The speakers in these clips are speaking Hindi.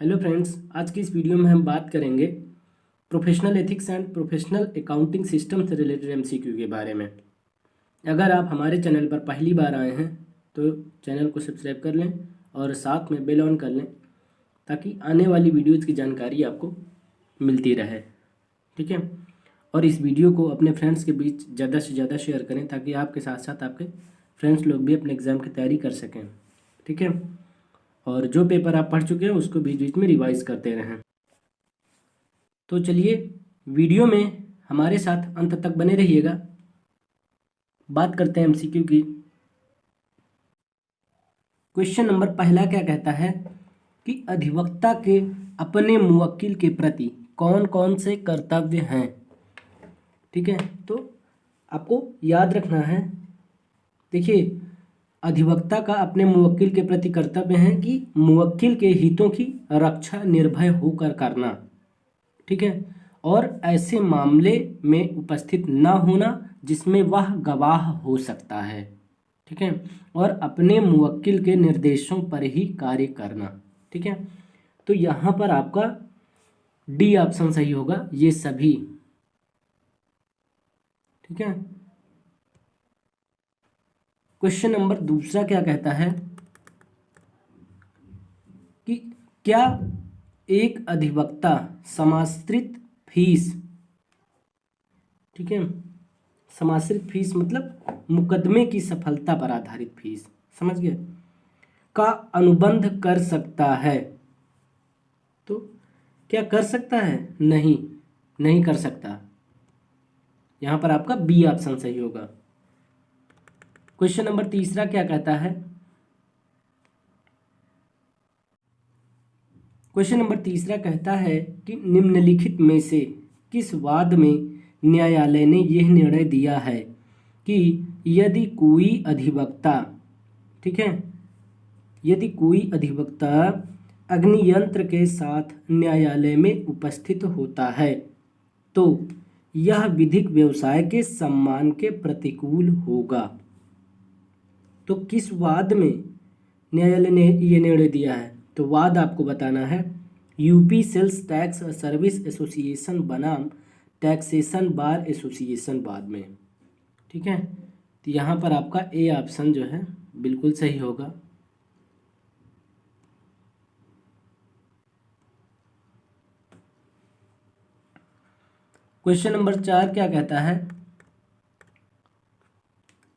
हेलो फ्रेंड्स, आज की इस वीडियो में हम बात करेंगे professional ethics and professional accounting system से रिलेटेड एमसीक्यू के बारे में। अगर आप हमारे चैनल पर पहली बार आए हैं तो चैनल को सब्सक्राइब कर लें और साथ में बेल ऑन कर लें ताकि आने वाली वीडियोज़ की जानकारी आपको मिलती रहे। ठीक है, और इस वीडियो को अपने फ्रेंड्स के बीच ज़्यादा से ज़्यादा शेयर करें ताकि आपके साथ साथ आपके फ्रेंड्स लोग भी अपने एग्ज़ाम की तैयारी कर सकें। ठीक है, और जो पेपर आप पढ़ चुके हैं उसको बीच बीच में रिवाइज करते रहें। तो चलिए वीडियो में हमारे साथ अंत तक बने रहिएगा। बात करते हैं एमसीक्यू की। क्वेश्चन नंबर पहला क्या कहता है कि अधिवक्ता के अपने मुवक्किल के प्रति कौन कौन से कर्तव्य हैं। ठीक है, तो आपको याद रखना है। देखिए, अधिवक्ता का अपने मुवक्किल के प्रति कर्तव्य है कि मुवक्किल के हितों की रक्षा निर्भय होकर करना। ठीक है, और ऐसे मामले में उपस्थित न होना जिसमें वह गवाह हो सकता है। ठीक है, और अपने मुवक्किल के निर्देशों पर ही कार्य करना। ठीक है, तो यहाँ पर आपका डी ऑप्शन सही होगा, ये सभी। ठीक है, क्वेश्चन नंबर दूसरा क्या कहता है कि क्या एक अधिवक्ता समाश्रित फीस, ठीक है, समाश्रित फीस मतलब मुकदमे की सफलता पर आधारित फीस, समझ गए, का अनुबंध कर सकता है। तो क्या कर सकता है? नहीं, नहीं कर सकता। यहां पर आपका बी ऑप्शन सही होगा। क्वेश्चन नंबर तीसरा क्या कहता है? क्वेश्चन नंबर तीसरा कहता है कि निम्नलिखित में से किस वाद में न्यायालय ने यह निर्णय दिया है कि यदि कोई अधिवक्ता, ठीक है, यदि कोई अधिवक्ता अग्नियंत्र के साथ न्यायालय में उपस्थित होता है तो यह विधिक व्यवसाय के सम्मान के प्रतिकूल होगा। तो किस वाद में न्यायालय ने यह निर्णय दिया है? तो वाद आपको बताना है UP sales tax service association बनाम टैक्सेशन बार एसोसिएशन वाद में। ठीक है, तो यहाँ पर आपका ए ऑप्शन जो है बिल्कुल सही होगा। क्वेश्चन नंबर 4 क्या कहता है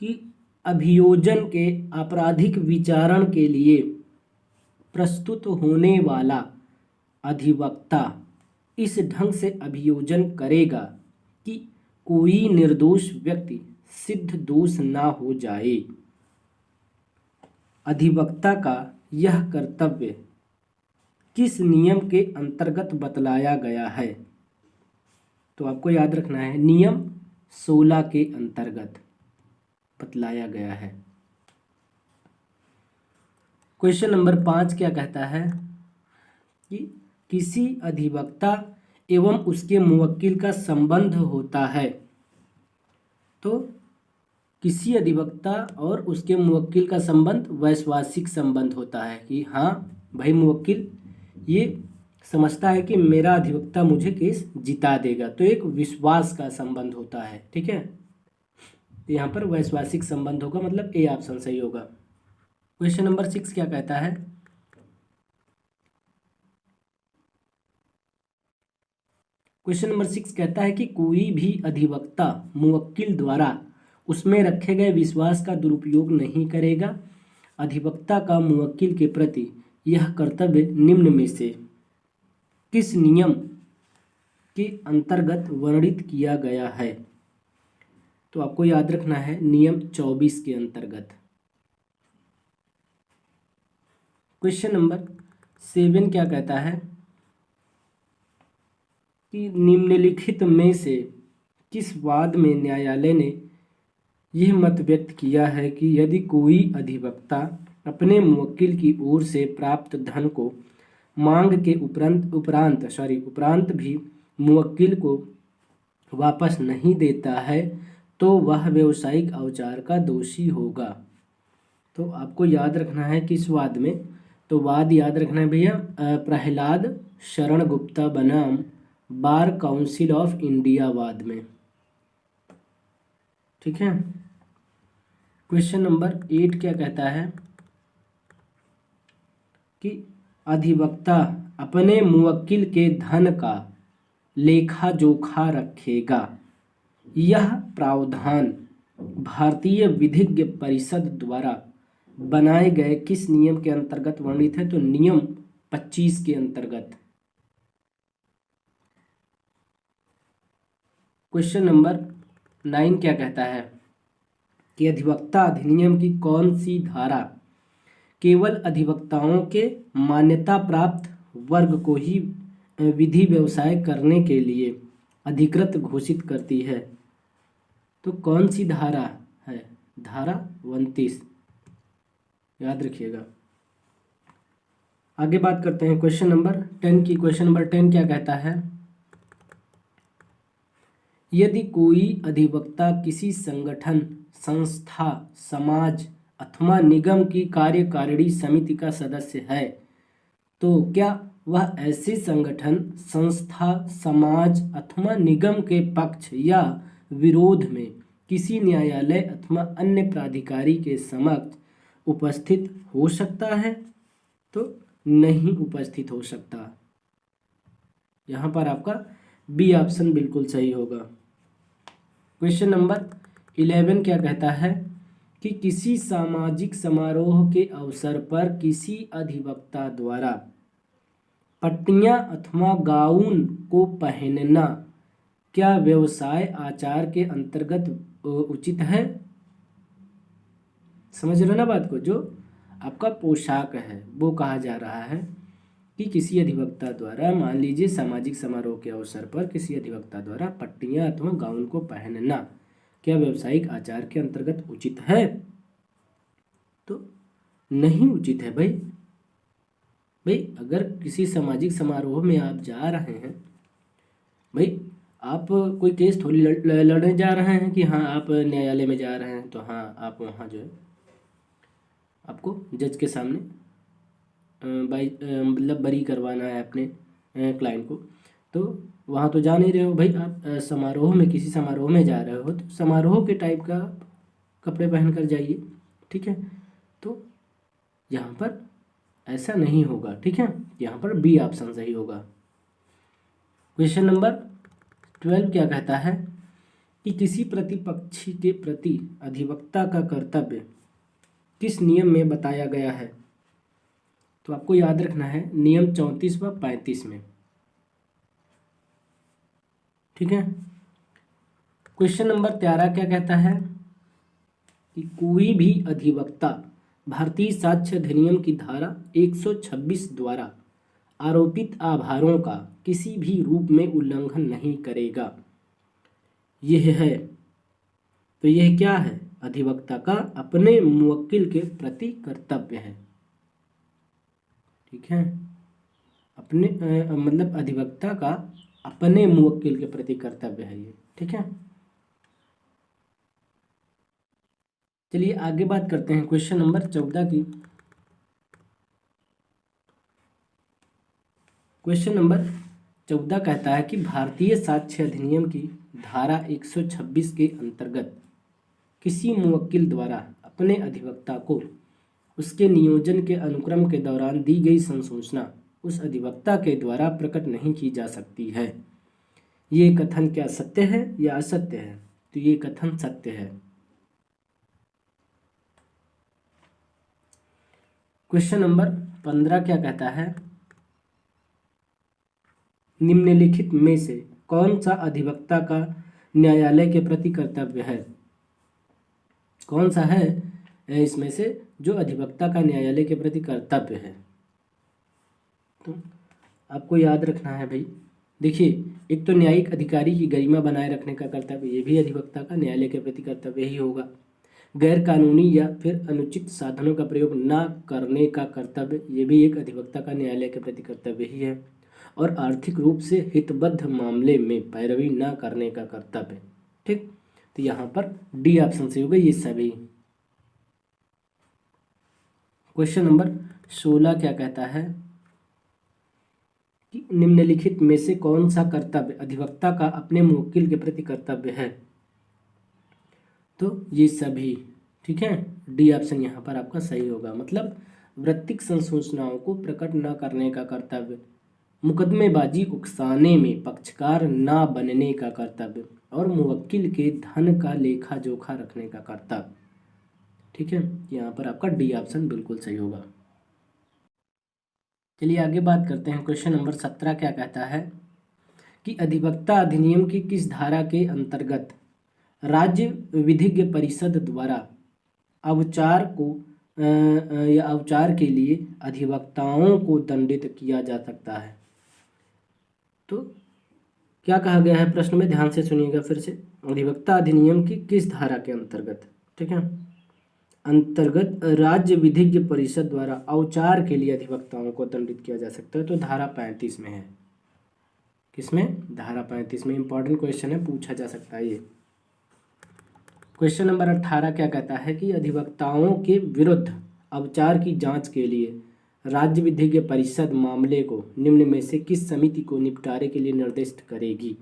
कि अभियोजन के आपराधिक विचारण के लिए प्रस्तुत होने वाला अधिवक्ता इस ढंग से अभियोजन करेगा कि कोई निर्दोष व्यक्ति सिद्ध दोष ना हो जाए। अधिवक्ता का यह कर्तव्य किस नियम के अंतर्गत बतलाया गया है? तो आपको याद रखना है नियम 16 के अंतर्गत बतलाया गया है। क्वेश्चन नंबर 5 क्या कहता है कि किसी अधिवक्ता एवं उसके मुवक्किल का संबंध होता है। तो किसी अधिवक्ता और उसके मुवक्किल का संबंध वैश्वासिक संबंध होता है कि हाँ भाई, मुवक्किल ये समझता है कि मेरा अधिवक्ता मुझे केस जिता देगा, तो एक विश्वास का संबंध होता है। ठीक है, तो यहाँ पर वैश्वासिक संबंध होगा, मतलब ए ऑप्शन सही होगा। क्वेश्चन नंबर 6 क्या कहता है? क्वेश्चन नंबर 6 कहता है कि कोई भी अधिवक्ता मुवक्किल द्वारा उसमें रखे गए विश्वास का दुरुपयोग नहीं करेगा। अधिवक्ता का मुवक्किल के प्रति यह कर्तव्य निम्न में से किस नियम के अंतर्गत वर्णित किया गया है? तो आपको याद रखना है नियम 24 के अंतर्गत। क्वेश्चन नंबर 7 क्या कहता है कि निम्नलिखित में से किस वाद में न्यायालय ने यह मत व्यक्त किया है कि यदि कोई अधिवक्ता अपने मुवक्किल की ओर से प्राप्त धन को मांग के उपरांत भी मुवक्किल को वापस नहीं देता है तो वह व्यावसायिक औचार का दोषी होगा। तो आपको याद रखना है कि इस वाद में तो वाद याद रखना है भैया, प्रहलाद शरण गुप्ता बनाम बार काउंसिल ऑफ इंडिया वाद में। ठीक है। क्वेश्चन नंबर 8 क्या कहता है कि अधिवक्ता अपने मुवक्किल के धन का लेखा जोखा रखेगा। यह प्रावधान भारतीय विधिज्ञ परिषद द्वारा बनाए गए किस नियम के अंतर्गत वर्णित है? तो नियम 25 के अंतर्गत। क्वेश्चन नंबर 9 क्या कहता है कि अधिवक्ता अधिनियम की कौन सी धारा केवल अधिवक्ताओं के मान्यता प्राप्त वर्ग को ही विधि व्यवसाय करने के लिए अधिकृत घोषित करती है? तो कौन सी धारा है? धारा 29, याद रखिएगा। आगे बात करते हैं क्वेश्चन नंबर 10 की। क्वेश्चन नंबर 10 क्या कहता है? यदि कोई अधिवक्ता किसी संगठन, संस्था, समाज अथवा निगम की कार्यकारिणी समिति का सदस्य है तो क्या वह ऐसे संगठन, संस्था, समाज अथवा निगम के पक्ष या विरोध में किसी न्यायालय अथवा अन्य प्राधिकारी के समक्ष उपस्थित हो सकता है? तो नहीं उपस्थित हो सकता। यहाँ पर आपका बी ऑप्शन बिल्कुल सही होगा। क्वेश्चन नंबर 11 क्या कहता है कि किसी सामाजिक समारोह के अवसर पर किसी अधिवक्ता द्वारा पट्टियां अथवा गाउन को पहनना क्या व्यवसाय आचार के अंतर्गत उचित है? समझ रहे हो ना बात को? जो आपका पोशाक है वो कहा जा रहा है कि किसी अधिवक्ता द्वारा, मान लीजिए सामाजिक समारोह के अवसर पर किसी अधिवक्ता द्वारा पट्टियां अथवा गाउन को पहनना क्या व्यावसायिक आचार के अंतर्गत उचित है? तो नहीं उचित है भाई। अगर किसी सामाजिक समारोह में आप जा रहे हैं भाई, आप कोई केस थोड़ी लड़ने जा रहे हैं कि हाँ आप न्यायालय में जा रहे हैं तो हाँ आप वहाँ जो है आपको जज के सामने मतलब बरी करवाना है अपने क्लाइंट को, तो वहाँ तो जा नहीं रहे हो भाई। आप समारोह में, किसी समारोह में जा रहे हो तो समारोह के टाइप का कपड़े पहन कर जाइए। ठीक है, तो यहाँ पर ऐसा नहीं होगा। ठीक है, यहाँ पर बी ऑप्शन सही होगा। क्वेश्चन नंबर 12 क्या कहता है कि किसी प्रतिपक्षी के प्रति अधिवक्ता का कर्तव्य किस नियम में बताया गया है? तो आपको याद रखना है नियम 34 व 35 में। ठीक है। क्वेश्चन नंबर 13 क्या कहता है कि कोई भी अधिवक्ता भारतीय साक्ष्य अधिनियम की धारा 126 द्वारा आरोपित आभारों का किसी भी रूप में उल्लंघन नहीं करेगा। यह है, तो यह क्या है? अधिवक्ता का अपने मुवक्किल के प्रति कर्तव्य है। ठीक है, अपने मतलब अधिवक्ता का अपने मुवक्किल के प्रति कर्तव्य है ये। ठीक है, चलिए आगे बात करते हैं क्वेश्चन नंबर 14 की। क्वेश्चन नंबर 14 कहता है कि भारतीय साक्ष्य अधिनियम की धारा 126 के अंतर्गत किसी मुवक्किल द्वारा अपने अधिवक्ता को उसके नियोजन के अनुक्रम के दौरान दी गई संसूचना उस अधिवक्ता के द्वारा प्रकट नहीं की जा सकती है। ये कथन क्या सत्य है या असत्य है? तो ये कथन सत्य है। क्वेश्चन नंबर 15 क्या कहता है? निम्नलिखित में से कौन सा अधिवक्ता का न्यायालय के प्रति कर्तव्य है? कौन सा है इसमें से जो अधिवक्ता का न्यायालय के प्रति कर्तव्य है? तो आपको याद रखना है भाई, देखिए एक तो न्यायिक अधिकारी की गरिमा बनाए रखने का कर्तव्य, ये भी अधिवक्ता का न्यायालय के प्रति कर्तव्य ही होगा। गैर कानूनी या फिर अनुचित साधनों का प्रयोग ना करने का कर्तव्य, ये भी एक अधिवक्ता का न्यायालय के प्रति कर्तव्य ही है। और आर्थिक रूप से हितबद्ध मामले में पैरवी ना करने का कर्तव्य। ठीक, तो यहाँ पर डी ऑप्शन से होगा ये सभी। क्वेश्चन नंबर 16 क्या कहता है कि निम्नलिखित में से कौन सा कर्तव्य अधिवक्ता का अपने मुवक्किल के प्रति कर्तव्य है। तो ये सभी, ठीक है, डी ऑप्शन यहाँ पर आपका सही होगा। मतलब वृत्तिक संसूचनाओं को प्रकट न करने का कर्तव्य, मुकदमेबाजी उकसाने में पक्षकार न बनने का कर्तव्य, और मुवक्किल के धन का लेखा जोखा रखने का कर्तव्य। ठीक है, यहाँ पर आपका डी ऑप्शन बिल्कुल सही होगा। चलिए आगे बात करते हैं। क्वेश्चन नंबर 17 क्या कहता है कि अधिवक्ता अधिनियम की किस धारा के अंतर्गत राज्य विधिज्ञ परिषद द्वारा अवचार को या अवचार के लिए अधिवक्ताओं को दंडित किया जा सकता है। तो क्या कहा गया है प्रश्न में, ध्यान से सुनिएगा फिर से। अधिवक्ता अधिनियम की किस धारा के अंतर्गत, ठीक है, अंतर्गत राज्य विधिज्ञ परिषद द्वारा अवचार के लिए अधिवक्ताओं को दंडित किया जा सकता है। तो धारा 35 में है। किसमें? धारा 35 में। इंपॉर्टेंट क्वेश्चन है, पूछा जा सकता है ये। क्वेश्चन नंबर 18 क्या कहता है कि अधिवक्ताओं के विरुद्ध अवचार की जांच के लिए राज्य विधिज्ञ परिषद मामले को निम्न में से किस समिति को निपटारे के लिए निर्दिष्ट करेगी।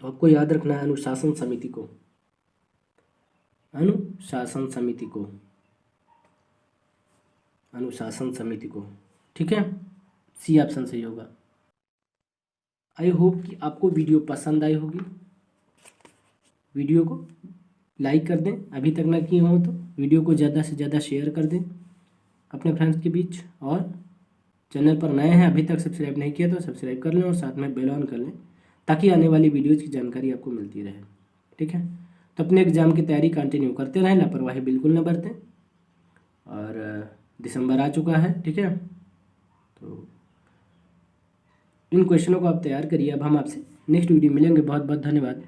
तो आपको याद रखना है अनुशासन समिति को, अनुशासन समिति को, अनुशासन समिति को। ठीक है, सी ऑप्शन सही होगा। आई होप कि आपको वीडियो पसंद आई होगी। वीडियो को लाइक कर दें, अभी तक ना किए हो तो वीडियो को ज़्यादा से ज़्यादा शेयर कर दें अपने फ्रेंड्स के बीच, और चैनल पर नए हैं अभी तक सब्सक्राइब नहीं किया तो सब्सक्राइब कर लें और साथ में बेल ऑन कर लें ताकि आने वाली वीडियोज़ की जानकारी आपको मिलती रहे। ठीक है, तो अपने एग्ज़ाम की तैयारी कंटिन्यू करते रहें, लापरवाही बिल्कुल न बरतें। और दिसंबर आ चुका है, ठीक है, तो इन क्वेश्चनों को आप तैयार करिए। अब हम आपसे नेक्स्ट वीडियो मिलेंगे। बहुत बहुत धन्यवाद।